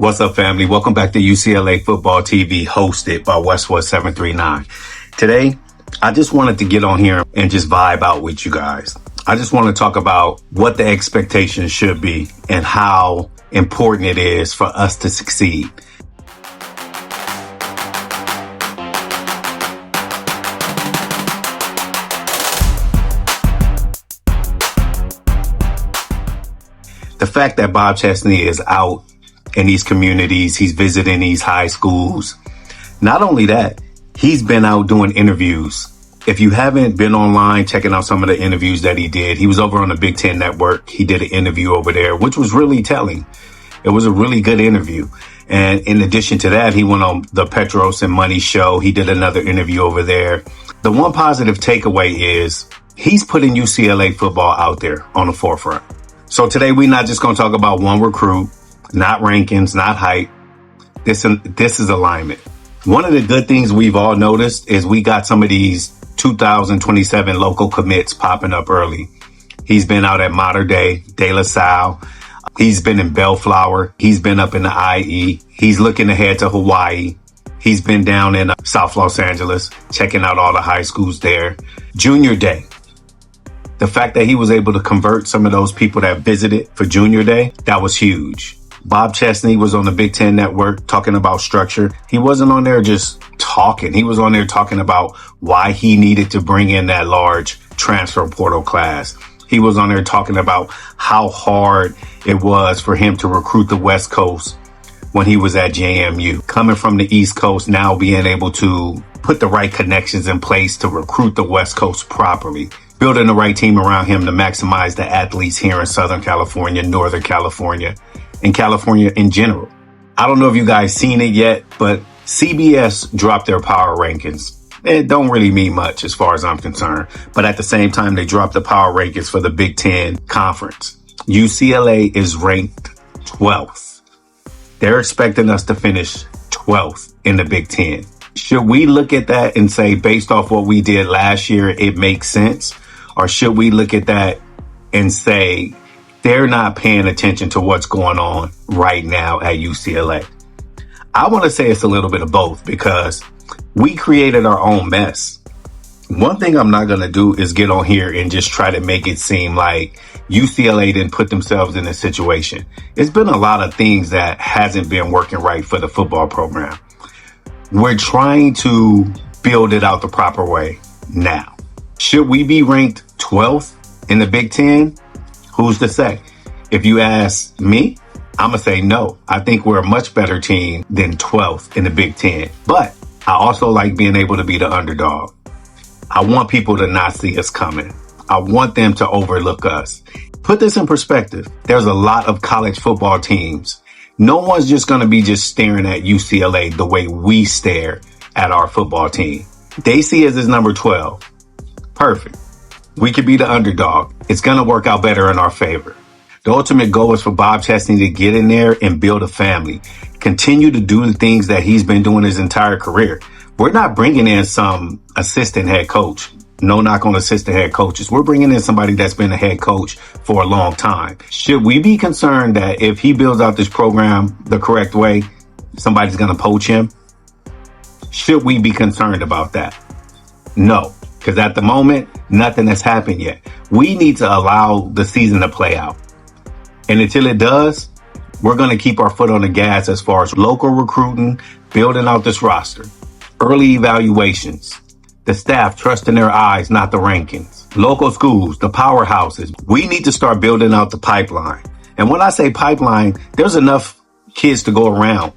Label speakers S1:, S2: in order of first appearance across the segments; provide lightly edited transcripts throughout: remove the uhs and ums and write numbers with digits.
S1: What's up, family? Welcome back to UCLA Football TV, hosted by Westwood 739. Today, I just wanted to get on here and just vibe out with you guys. I just want to talk about what the expectations should be and how important it is for us to succeed. The fact that Bob Chesney is out in these communities, he's visiting these high schools. Not only that, he's been out doing interviews. If you haven't been online checking out some of the interviews that he did, he was over on the Big Ten Network. He did an interview over there, which was really telling. It was a really good interview. And in addition to that, he went on the Petros Money show. He did another interview over there. The one positive takeaway is he's putting UCLA football out there on the forefront. So today, we're not just going to talk about one recruit, not rankings, not hype. This is alignment. One of the good things we've all noticed is we got some of these 2027 local commits popping up early. He's been out at Mater Dei, De La Salle. He's been in Bellflower. He's been up in the IE. He's looking ahead to Hawaii. He's been down in South Los Angeles, checking out all the high schools there. Junior Day. The fact that he was able to convert some of those people that visited for Junior Day, that was huge. Bob Chesney was on the Big Ten Network talking about structure. He wasn't on there just talking. He was on there talking about why he needed to bring in that large transfer portal class. He was on there talking about how hard it was for him to recruit the West Coast when he was at JMU. Coming from the East Coast, now being able to put the right connections in place to recruit the West Coast properly. Building the right team around him to maximize the athletes here in Southern California, Northern California, and California in general. I don't know if you guys seen it yet, but CBS dropped their power rankings. It don't really mean much as far as I'm concerned. But at the same time, they dropped the power rankings for the Big Ten conference. UCLA is ranked 12th. They're expecting us to finish 12th in the Big Ten. Should we look at that and say, based off what we did last year, it makes sense? Or should we look at that and say, they're not paying attention to what's going on right now at UCLA? I want to say it's a little bit of both, because we created our own mess. One thing I'm not going to do is get on here and just try to make it seem like UCLA didn't put themselves in this situation. It's been a lot of things that hasn't been working right for the football program. We're trying to build it out the proper way now. Should we be ranked 12th in the Big Ten? Who's to say? If you ask me, I'm going to say no. I think we're a much better team than 12th in the Big Ten. But I also like being able to be the underdog. I want people to not see us coming. I want them to overlook us. Put this in perspective. There's a lot of college football teams. No one's just going to be just staring at UCLA the way we stare at our football team. They see us as number 12. Perfect. We could be the underdog. It's going to work out better in our favor. The ultimate goal is for Bob Chesney to get in there and build a family. Continue to do the things that he's been doing his entire career. We're not bringing in some assistant head coach. No knock on assistant head coaches. We're bringing in somebody that's been a head coach for a long time. Should we be concerned that if he builds out this program the correct way, somebody's going to poach him? Should we be concerned about that? No, because at the moment, nothing has happened yet. We need to allow the season to play out. And until it does, we're going to keep our foot on the gas as far as local recruiting, building out this roster, early evaluations, the staff trusting their eyes, not the rankings, local schools, the powerhouses. We need to start building out the pipeline. And when I say pipeline, there's enough kids to go around.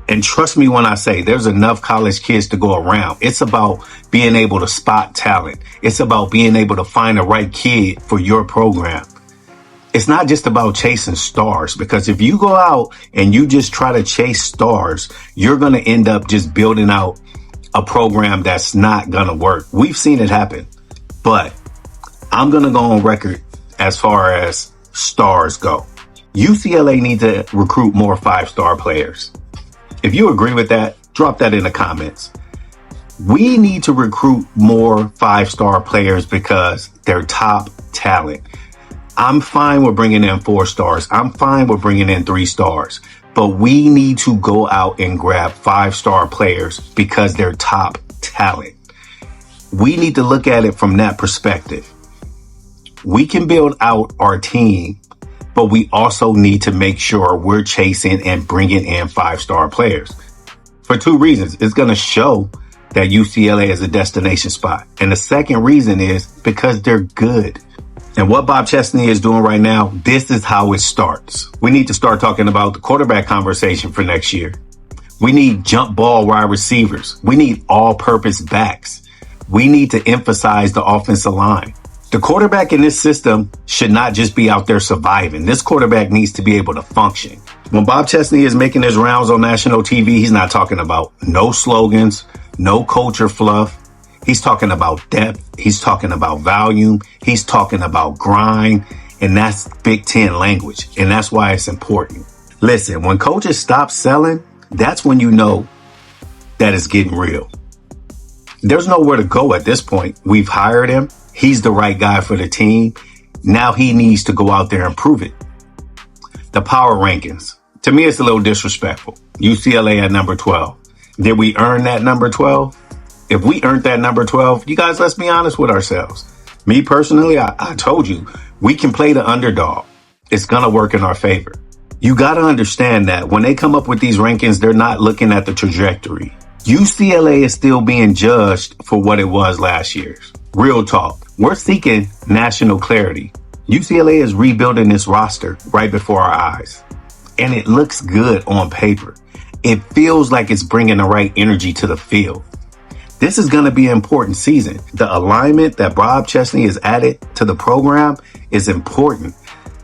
S1: And trust me when I say there's enough college kids to go around. It's about being able to spot talent. It's about being able to find the right kid for your program. It's not just about chasing stars, because if you go out and you just try to chase stars, you're going to end up just building out a program that's not going to work. We've seen it happen, but I'm going to go on record as far as stars go. UCLA needs to recruit more 5-star players. If you agree with that, drop that in the comments. We need to recruit more 5-star players because they're top talent. I'm fine with bringing in 4 stars. I'm fine with bringing in 3 stars. but we need to go out and grab 5-star players because they're top talent. We need to look at it from that perspective. We can build out our team, but we also need to make sure we're chasing and bringing in 5-star players. For 2 reasons. It's going to show that UCLA is a destination spot. And the second reason is because they're good. And what Bob Chesney is doing right now, this is how it starts. We need to start talking about the quarterback conversation for next year. We need jump ball wide receivers. We need all-purpose backs. We need to emphasize the offensive line. The quarterback in this system should not just be out there surviving. This quarterback needs to be able to function. When Bob Chesney is making his rounds on national TV, he's not talking about no slogans, no culture fluff. He's talking about depth. He's talking about volume. He's talking about grind. And that's Big Ten language. And that's why it's important. Listen, when coaches stop selling, that's when you know that it's getting real. There's nowhere to go at this point. We've hired him. He's the right guy for the team. Now he needs to go out there and prove it. The power rankings. To me, it's a little disrespectful. UCLA at number 12. Did we earn that number 12? If we earned that number 12, you guys, let's be honest with ourselves. Me personally, I told you, we can play the underdog. It's going to work in our favor. You got to understand that when they come up with these rankings, they're not looking at the trajectory. UCLA is still being judged for what it was last year. Real talk. We're seeking national clarity. UCLA is rebuilding this roster right before our eyes. And it looks good on paper. It feels like it's bringing the right energy to the field. This is going to be an important season. The alignment that Bob Chesney has added to the program is important.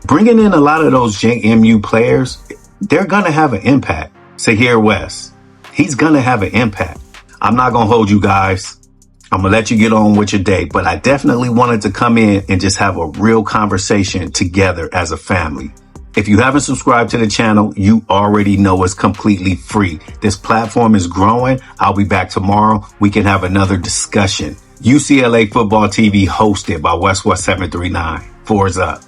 S1: Bringing in a lot of those JMU players, they're going to have an impact. Sahir West. He's going to have an impact. I'm not going to hold you guys. I'm going to let you get on with your day. But I definitely wanted to come in and just have a real conversation together as a family. If you haven't subscribed to the channel, you already know it's completely free. This platform is growing. I'll be back tomorrow. We can have another discussion. UCLA Football TV hosted by Westwood 739. Fours up.